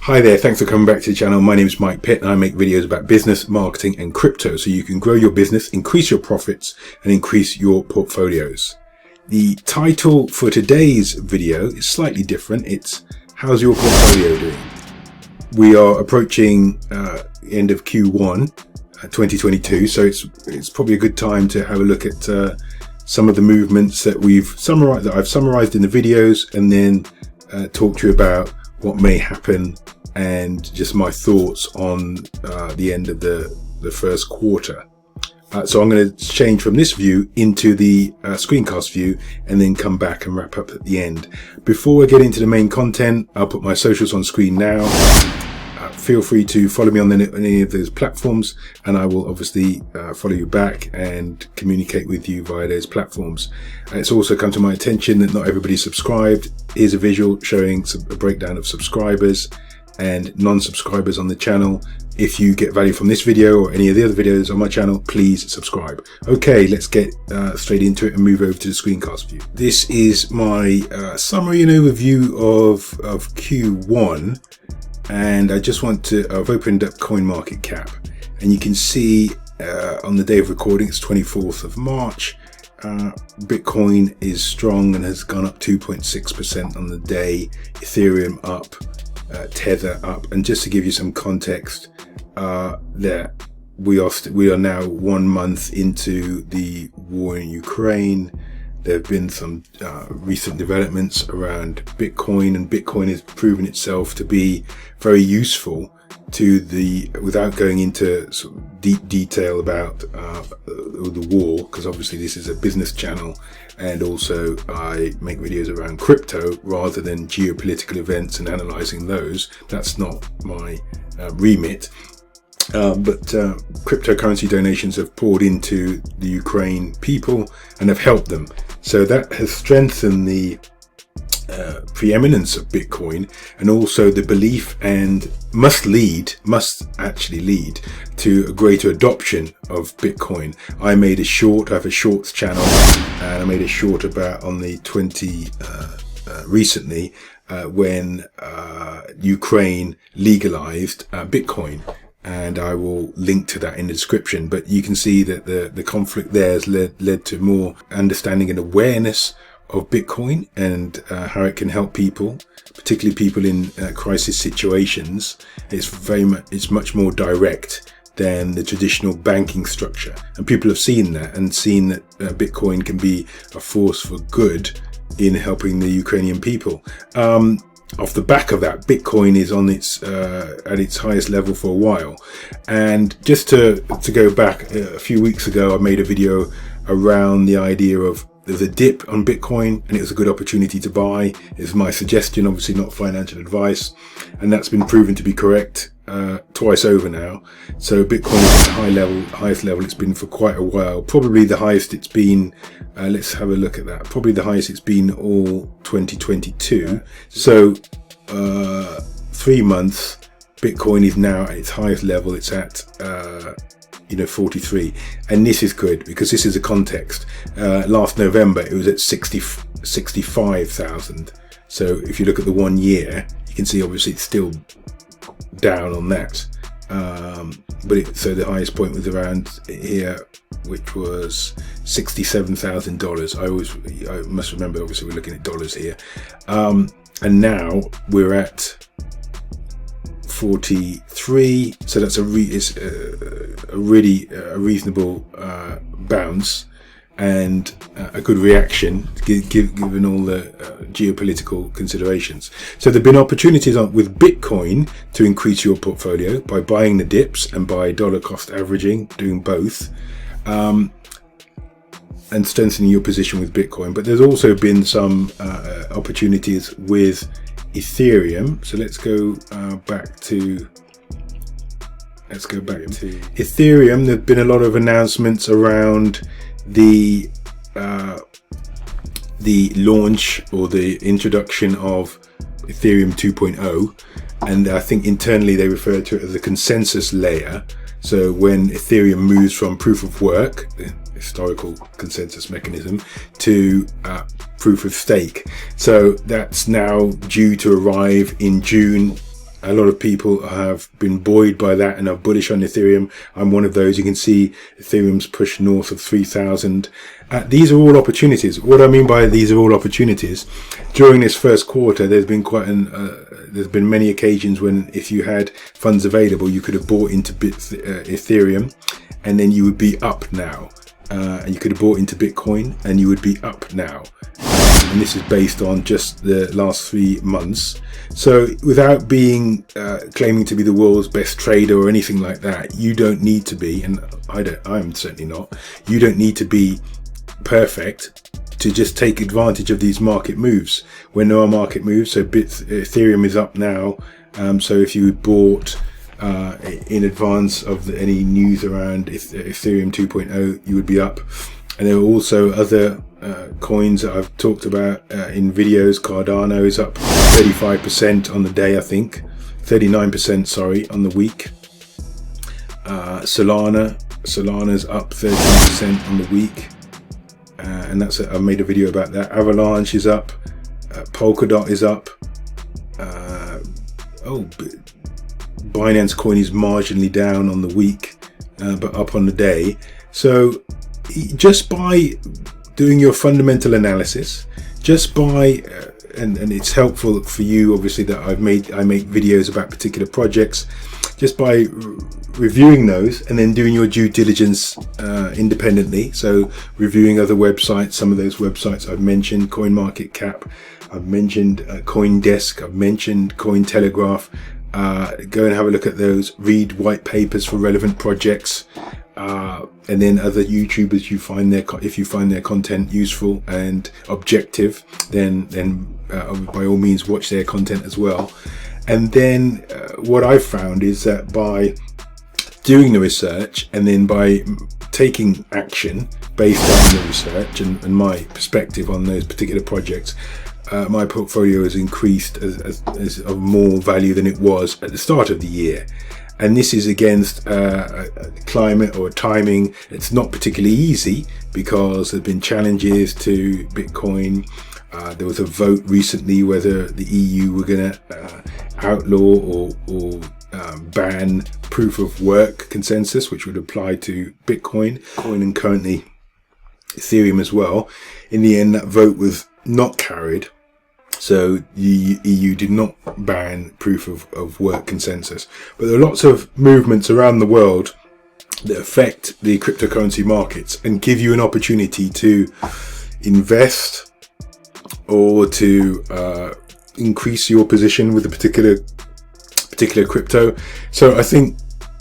Hi there, thanks for coming back to the channel. My name is Mike Pitt and I make videos about business, marketing and crypto so you can grow your business, increase your profits and increase your portfolios. The title for today's video is slightly different. It's how's your portfolio doing? We are approaching the end of Q1 2022, so it's probably a good time to have a look at some of the movements that I've summarized in the videos, and then talk to you about what may happen and just my thoughts on the end of the first quarter. So I'm going to change from this view into the screencast view and then come back and wrap up at the end. Before I get into the main content, I'll put my socials on screen now. Feel free to follow me on any of those platforms, and I will obviously follow you back and communicate with you via those platforms. It's also come to my attention that not everybody's subscribed. Here's a visual showing a breakdown of subscribers and non-subscribers on the channel. If you get value from this video or any of the other videos on my channel, please subscribe. Okay, let's get straight into it and move over to the screencast view. This is my summary and overview of Q1. And I just I've opened up CoinMarketCap, and you can see on the day of recording, it's 24th of March, Bitcoin is strong and has gone up 2.6% on the day, Ethereum up, Tether up. And just to give you some context, that we are now 1 month into the war in Ukraine. There have been some recent developments around Bitcoin, and Bitcoin has proven itself to be very useful without going into sort of deep detail about the war, because obviously this is a business channel, and also I make videos around crypto rather than geopolitical events and analyzing those. That's not my remit. But cryptocurrency donations have poured into the Ukraine people and have helped them. So that has strengthened the preeminence of Bitcoin, and also the belief, and must actually lead to a greater adoption of Bitcoin. I have a shorts channel, and I made a short about on the recently when Ukraine legalized Bitcoin. And I will link to that in the description. But you can see that the conflict there has led to more understanding and awareness of Bitcoin and how it can help people, particularly people in crisis situations. It's much more direct than the traditional banking structure, and people have seen that and seen that Bitcoin can be a force for good in helping the Ukrainian people. Off the back of that, Bitcoin is on at its highest level for a while. And just to go back a few weeks ago, I made a video around the idea of there's a dip on Bitcoin and it was a good opportunity to buy. It's my suggestion, obviously not financial advice, and that's been proven to be correct twice over now. So Bitcoin is at the highest level it's been for quite a while. Probably the highest it's been, let's have a look at that. Probably the highest it's been all 2022. So 3 months, Bitcoin is now at its highest level. It's at 43, and this is good because this is a context. Last November it was at 65,000. So if you look at the 1 year, you can see obviously it's still down on that, so the highest point was around here, which was $67,000. I must remember, obviously we're looking at dollars here, and now we're at 43. So that's a really reasonable bounce and a good reaction given all the geopolitical considerations. So there have been opportunities with Bitcoin to increase your portfolio by buying the dips and by dollar cost averaging, doing both, and strengthening your position with Bitcoin. But there's also been some opportunities with Ethereum. So let's go back to Ethereum. There's been a lot of announcements around the launch or the introduction of Ethereum 2.0, and I think internally they refer to it as a consensus layer. So when Ethereum moves from proof of work, the historical consensus mechanism, to proof of stake. So that's now due to arrive in June A lot of people have been buoyed by that and are bullish on Ethereum. I'm one of those. You can see Ethereum's pushed north of 3,000. These are all opportunities. What I mean by these are all opportunities, during this first quarter, there's been there's been many occasions when if you had funds available, you could have bought into Ethereum, and then you would be up now. And you could have bought into Bitcoin and you would be up now. And this is based on just the last 3 months. So without being claiming to be the world's best trader or anything like that, you don't need to be, and I'm certainly not, you don't need to be perfect to just take advantage of these market moves. When there are market moves, so Ethereum is up now. So if you bought in advance of any news around Ethereum 2.0, you would be up. And there are also other coins that I've talked about in videos. Cardano is up 35% on the day, I think 39%, sorry, on the week. Solana's up 13% on the week, and I made a video about that. Avalanche is up, Polkadot is up. Binance coin is marginally down on the week, but up on the day. So just by doing your fundamental analysis, just by and it's helpful for you obviously that I make videos about particular projects, just by reviewing those and then doing your due diligence independently. So reviewing other websites, some of those websites I've mentioned, CoinMarketCap, I've mentioned CoinDesk, I've mentioned Cointelegraph. Go and have a look at those, read white papers for relevant projects, and then other YouTubers if you find their content useful and objective, then by all means watch their content as well. And then what I've found is that by doing the research and then by taking action based on the research and my perspective on those particular projects, my portfolio has increased as of more value than it was at the start of the year. And this is against a climate or timing. It's not particularly easy because there have been challenges to Bitcoin. There was a vote recently whether the EU were going to outlaw or ban proof of work consensus, which would apply to Bitcoin and currently Ethereum as well. In the end, that vote was not carried. So the EU did not ban proof of work consensus. But there are lots of movements around the world that affect the cryptocurrency markets and give you an opportunity to invest or to increase your position with a particular crypto. So I think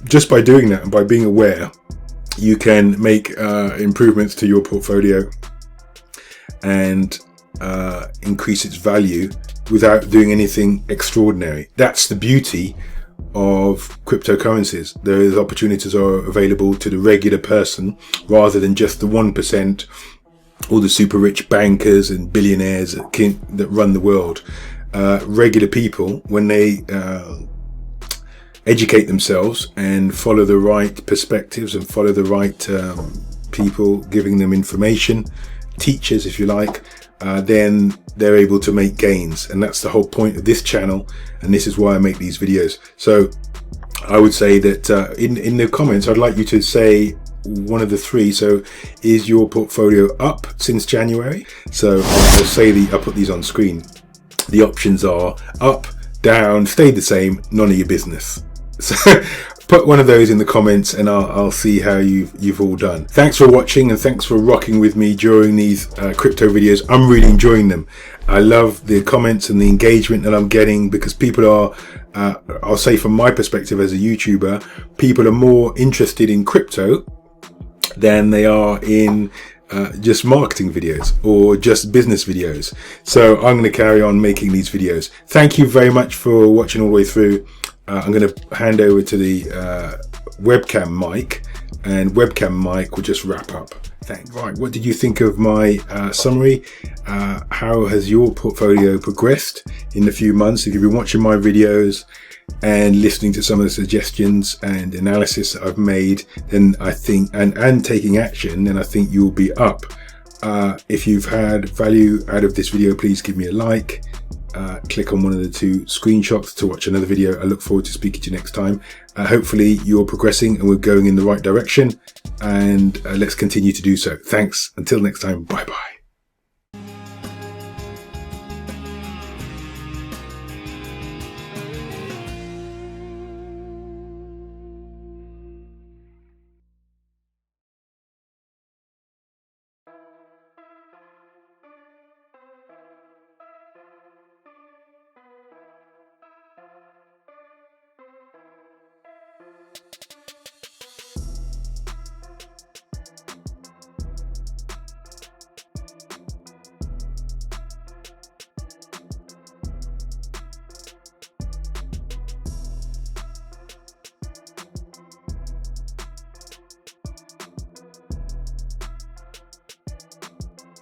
just by doing that and by being aware, you can make improvements to your portfolio and increase its value without doing anything extraordinary. That's the beauty of cryptocurrencies. Those opportunities are available to the regular person rather than just the 1% or the super rich bankers and billionaires that run the world. Regular people, when they educate themselves and follow the right perspectives and follow the right people giving them information, teachers if you like, then they're able to make gains. And that's the whole point of this channel, and this is why I make these videos. So I would say that in the comments I'd like you to say one of the three. So is your portfolio up since January? So I'll say I'll put these on screen. The options are up, down, stayed the same, none of your business. So put one of those in the comments and I'll see how you've all done. Thanks for watching and thanks for rocking with me during these crypto videos. I'm really enjoying them. I love the comments and the engagement that I'm getting because people are, I'll say from my perspective as a YouTuber, people are more interested in crypto than they are in just marketing videos or just business videos. So I'm going to carry on making these videos. Thank you very much for watching all the way through. I'm going to hand over to the webcam mic, and webcam mic will just wrap up. Thanks. Right, what did you think of my summary? How has your portfolio progressed in the few months? If you've been watching my videos and listening to some of the suggestions and analysis that I've made, then I think, and taking action, then I think you'll be up. If you've had value out of this video, please give me a like. click on one of the 2 screenshots to watch another video. I look forward to speaking to you next time. Hopefully you're progressing and we're going in the right direction, and let's continue to do so. Thanks. Until next time. Bye bye.